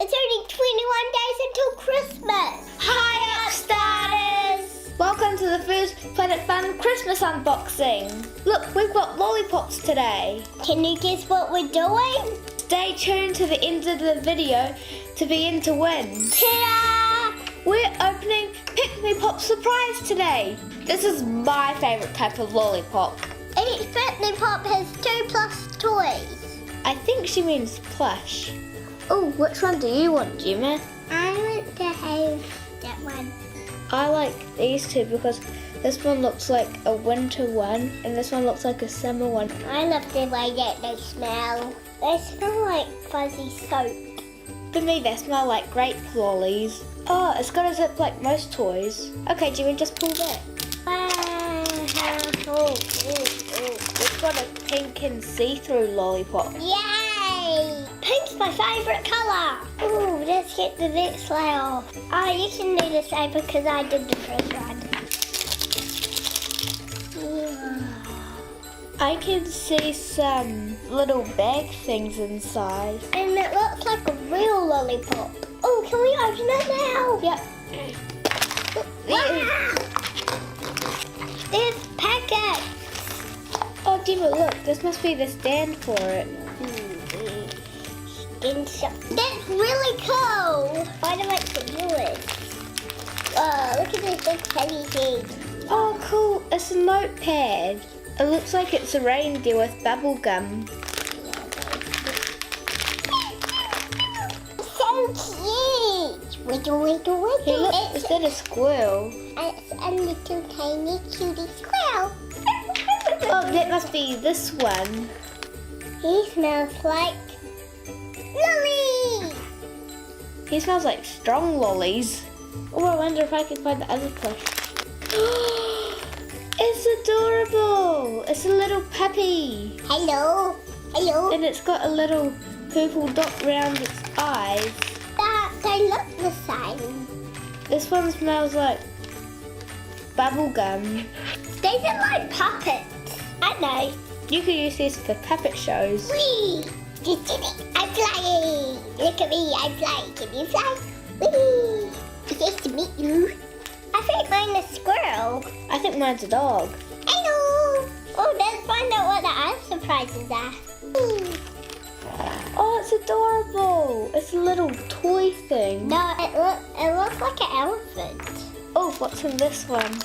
It's only 21 days until Christmas. Hi, Upstarters! Welcome to the First Planet Fun Christmas unboxing. Look, we've got lollipops today. Can you guess what we're doing? Stay tuned to the end of the video to be in to win. Ta-da! We're opening Pikmi Pops Surprise today. This is my favourite type of lollipop. Each Pikmi Pop has 2+ toys. I think she means plush. Oh, which one do you want, Gemma? I want to have that one. I like these two because this one looks like a winter one and this one looks like a summer one. I love the way that they smell. They smell like fuzzy soap. To me, they smell like grape lollies. Oh, it's got a zip like most toys. Okay, Jimmy, just pull that. Oh. We've got a pink and see-through lollipop. Yay! Pink's my favourite colour. Ooh, let's get the next layer off. Oh, you can do the same because I did the first one. I can see some little bag things inside. And it looks like a real lollipop. Oh, can we open it now? Yep. Wow! There's packets. Oh, Gemma, look, this must be the stand for it. That's really cool. I don't like to do it. Whoa, look at this big heavy thing. Oh, cool, it's a notepad. It looks like it's a reindeer with bubble gum. So cute. Wiggle, wiggle, wiggle. Hey, look, is that a squirrel? It's a little tiny cutie squirrel. Oh, that must be this one. He smells like lolly. He smells like strong lollies. Oh, I wonder if I can find the other plush. It's adorable. It's a little puppy. Hello. Hello. And it's got a little purple dot around its eyes. They look the same. This one smells like bubble gum. These are like puppets. I know. You could use these for puppet shows. Whee! I'm flying. Look at me, I'm flying. Can you fly? Whee! It's nice to meet you. I think mine's a squirrel. I think mine's a dog. Hello. Oh, let's find out what the other surprises are. Whee! Oh, it's adorable. It's a little toy thing. No, it looks like an elephant. Oh, what's in this one?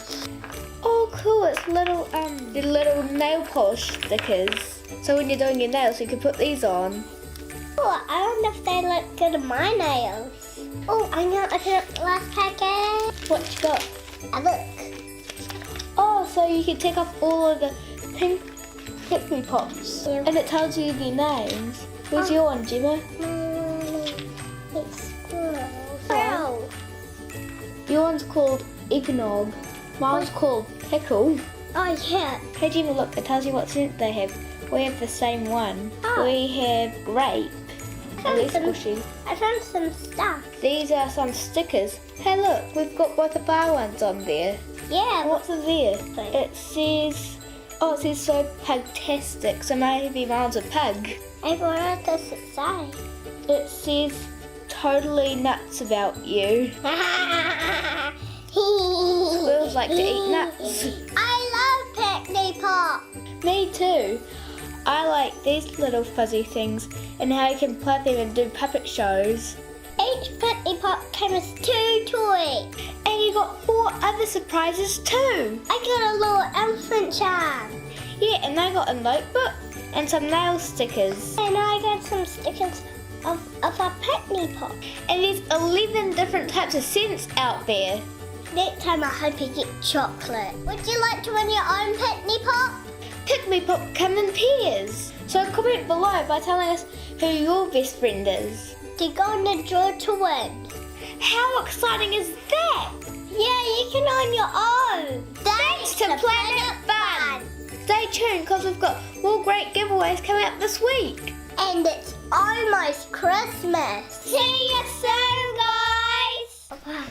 Oh, cool. It's the little nail polish stickers. So when you're doing your nails, you can put these on. Oh, I wonder if they look good on my nails. Oh, I'm gonna open up the last packet. What you got? Look. Oh, so you can take off all of the pink Pikmi Pops. Yeah. And it tells you the names. Where's your one, Gemma? It's squirrel. Your one's called Eggnog. Mine's called Pickle. Oh, yeah. Hey, Gemma, look, it tells you what scent they have. We have the same one. Oh. We have grape. And they're squishy. I found some stuff. These are some stickers. Hey, look, we've got both of our ones on there. Yeah. What's in there? Sorry. It says so pugtastic, so maybe mine's a pug. And what does it say? It says totally nuts about you. Squirrels like to eat nuts. I love Pikmi Pop. Me too. I like these little fuzzy things and how you can play them and do puppet shows. Each Pikmi Pop came with 2 toys. And you got 4 other surprises too. I got a little elephant charm. Yeah, and I got a notebook and some nail stickers. And I got some stickers of our Pikmi Pop. And there's 11 different types of scents out there. Next time I hope you get chocolate. Would you like to win your own Pikmi Pop? Pikmi Pop come in pairs. So comment below by telling us who your best friend is. To go in the draw to win. How exciting is that? Yeah, you can own your own. Thanks to Planet Fun. Stay tuned because we've got more great giveaways coming up this week. And it's almost Christmas. See you soon, guys. Bye.